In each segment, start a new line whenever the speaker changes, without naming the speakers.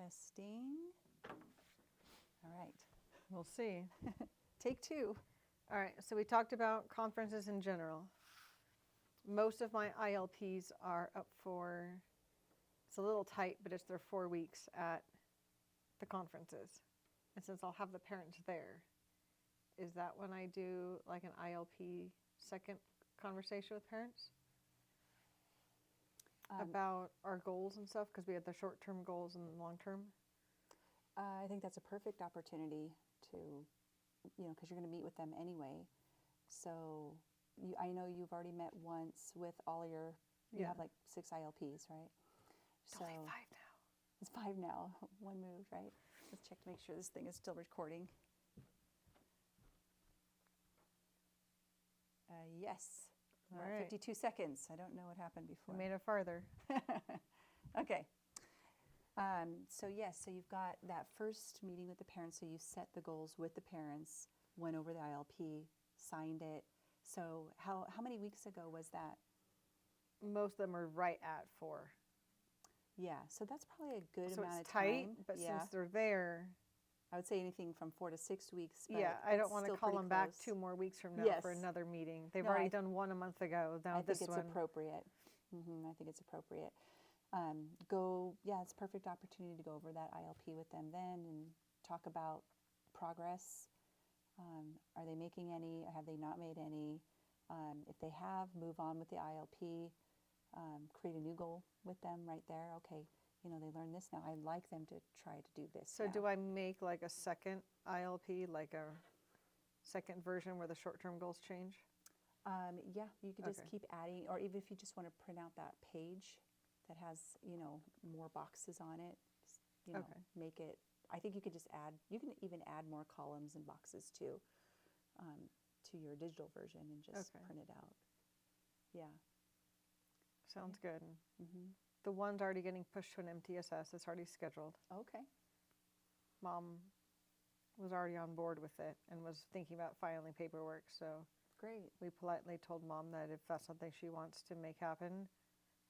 Testing. All right.
We'll see.
Take two.
All right, so we talked about conferences in general. Most of my ILPs are up for, it's a little tight, but it's their 4 weeks at the conferences. And since I'll have the parents there, is that when I do like an ILP second conversation with parents? About our goals and stuff, because we have the short-term goals and the long-term?
I think that's a perfect opportunity to, because you're going to meet with them anyway. So I know you've already met once with all you have like 6 ILPs, right?
It's only 5 now.
It's 5 now. One moved, right? Let's check to make sure this thing is still recording. Yes.
All right.
52 seconds. I don't know what happened before.
We made it farther.
Okay. So you've got that first meeting with the parents. So you set the goals with the parents, went over the ILP, signed it. So how many weeks ago was that?
Most of them are right at 4.
Yeah, so that's probably a good
So
amount
it's
of time.
tight, but
yeah.
since they're there.
I would say anything from 4 to 6 weeks. But
Yeah, I don't want to
still
call
pretty
them back
close.
2 more weeks from now
Yes.
for another meeting. They've
No,
already done one a month ago. Now
I
this
think it's
one.
appropriate. I think it's appropriate. It's a perfect opportunity to go over that ILP with them then and talk about progress. Are they making any? Have they not made any? If they have, move on with the ILP. Create a new goal with them right there. Okay, they learned this now. I'd like them to try to do this.
So
now.
do I make like a second ILP, like a second version where the short-term goals change?
Yeah, you could just
Okay.
keep adding, or even if you just want to print out that page that has, more boxes on it, just,
Okay.
make it, I think you could just add, you can even add more columns and boxes too, to your digital version and just
Okay.
print it out. Yeah.
Sounds good.
Mm-hmm.
The one's already getting pushed to an MTSS. It's already scheduled.
Okay.
Mom was already on board with it and was thinking about filing paperwork. So
Great.
we politely told Mom that if that's something she wants to make happen,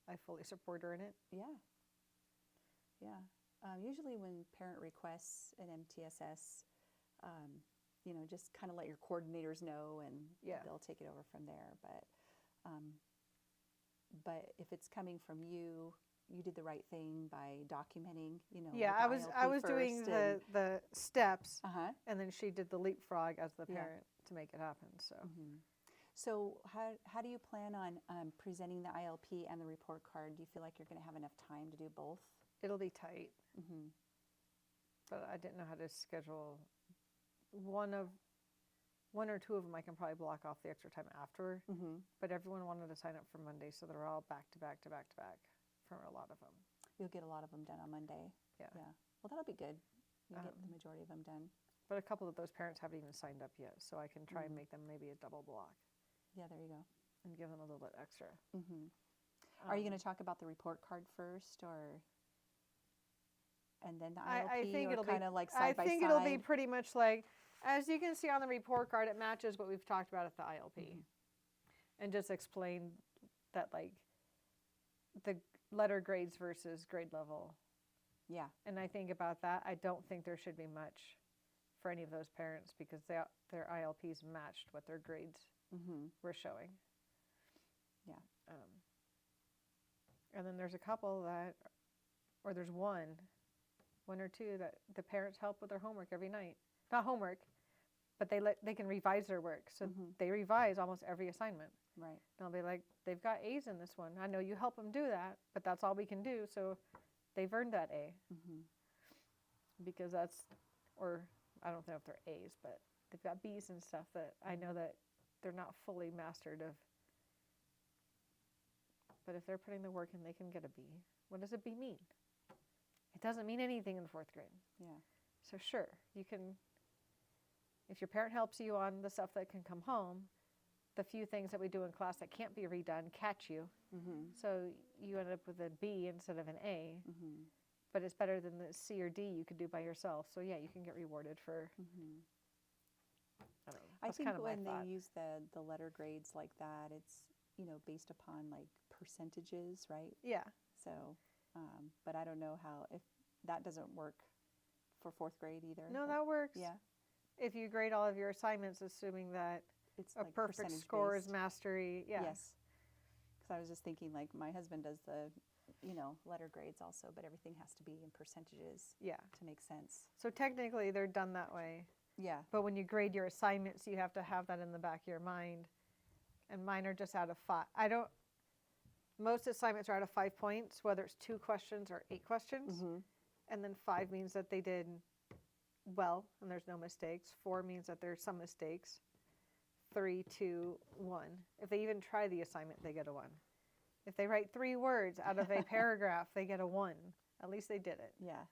I fully support her in it.
Yeah. Yeah. Usually when parent requests an MTSS, just kind of let your coordinators know and
Yeah.
they'll take it over from there. But if it's coming from you, you did the right thing by documenting,
Yeah,
with the
I was
ILP
doing
first
the steps,
Uh-huh.
and then she did the leapfrog as the
Yeah.
parent to make it happen. So
So how do you plan on presenting the ILP and the report card? Do you feel like you're going to have enough time to do both?
it'll be tight. But I didn't know how to schedule one or two of them. I can probably block off the extra time after. But everyone wanted to sign up for Monday, so they're all back to back to back to back for a lot of them.
You'll get a lot of them done on Monday.
Yeah.
Well, that'll be good. You'll get the majority of them done.
But a couple of those parents haven't even signed up yet, so I can try and make them maybe a double block
Yeah, there you go.
and give them a little bit extra.
Are you going to talk about the report card first, and then the ILP,
I think it'll
kind
be
of like side by side?
I think it'll be pretty much like, as you can see on the report card, it matches what we've talked about at the ILP, and just explain that like the letter grades versus grade level.
Yeah.
And I think about that, I don't think there should be much for any of those parents because their ILPs matched what their grades were showing.
Yeah.
And then there's a couple or there's one or two that the parents help with their homework every night. Not homework, but they can revise their work. So they revise almost every assignment.
Right.
And I'll be like, they've got A's in this one. I know you help them do that, but that's all we can do. So they've earned that A. Because or I don't know if they're A's, but they've got B's and stuff that I know that they're not fully mastered of. But if they're putting the work in, they can get a B. What does a B mean? It doesn't mean anything in the 4th grade.
Yeah.
So sure, you can, if your parent helps you on the stuff that can come home, the few things that we do in class that can't be redone catch you. So you end up with a B instead of an A. But it's better than the C or D you could do by yourself. So yeah, you can get rewarded for. I don't know.
I
That's
think
kind of my
when
thought.
they use the letter grades like that, it's based upon like percentages, right?
Yeah.
So, but I don't know how that doesn't work for fourth grade either.
No, that works.
Yeah,
If you grade all of your assignments, assuming that
it's
a
like
perfect score is
percentage-based.
mastery. Yeah.
Yes, because I was just thinking, like, my husband does the, letter grades also, but everything has to be in percentages
Yeah.
to make sense.
So technically, they're done that way.
Yeah.
But when you grade your assignments, you have to have that in the back of your mind. And mine are just out of 5. Most assignments are out of 5 points, whether it's 2 questions or 8 questions.
Mm-hmm.
And then 5 means that they did well and there's no mistakes. 4 means that there's some mistakes. 3, 2, 1. If they even try the assignment, they get a 1. If they write 3 words out of a paragraph, they get a 1. At least they did it.
Yeah.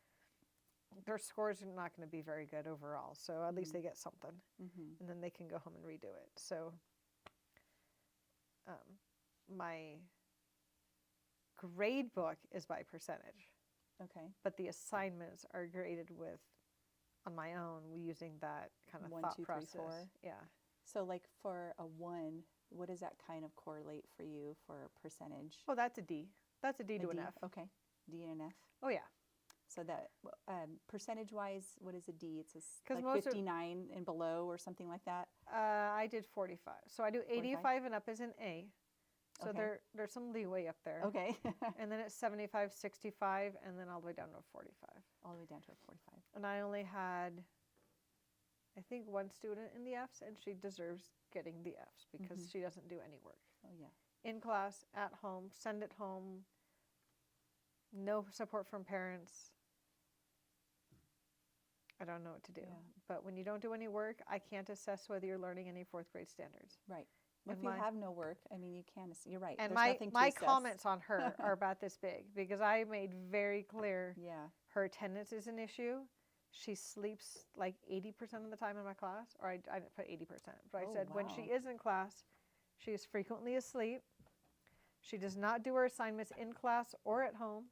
Their scores are not going to be very good overall, so at least they get something.
Mm-hmm.
And then they can go home and redo it. So my grade book is by percentage,
Okay.
but the assignments are graded on my own, using that kind of
1,
thought
2, 3,
process.
4.
Yeah.
So, like, for a 1, what does that kind of correlate for you for percentage?
Oh, that's a D. That's a D to
A
an
D?
F.
Okay. D and an F.
Oh, yeah.
So that percentage-wise, what is a D? It's
'Cause
like
most of-
59 and below or something like that?
I did 45. So I do 85 and up is an A. So
Okay.
there's some leeway up there.
Okay.
And then it's 75, 65, and then all the way down to a 45.
All the way down to a 45.
And I only had, I think, 1 student in the Fs, and she deserves getting the Fs because she doesn't do any work.
Oh, yeah.
In class, at home, send it home, no support from parents. I don't know what to do.
Yeah.
But when you don't do any work, I can't assess whether you're learning any 4th grade standards.
Right. Well,
And
if you
my-
have no work, I mean, you can, you're right.
And
There's nothing to
my
assess.
comments on her are about this big because I made very clear
Yeah.
her attendance is an issue. She sleeps like 80% of the time in my class, or I didn't put 80%, but I
Oh,
said when she
wow.
is in class, she is frequently asleep. She does not do her assignments in class or at home.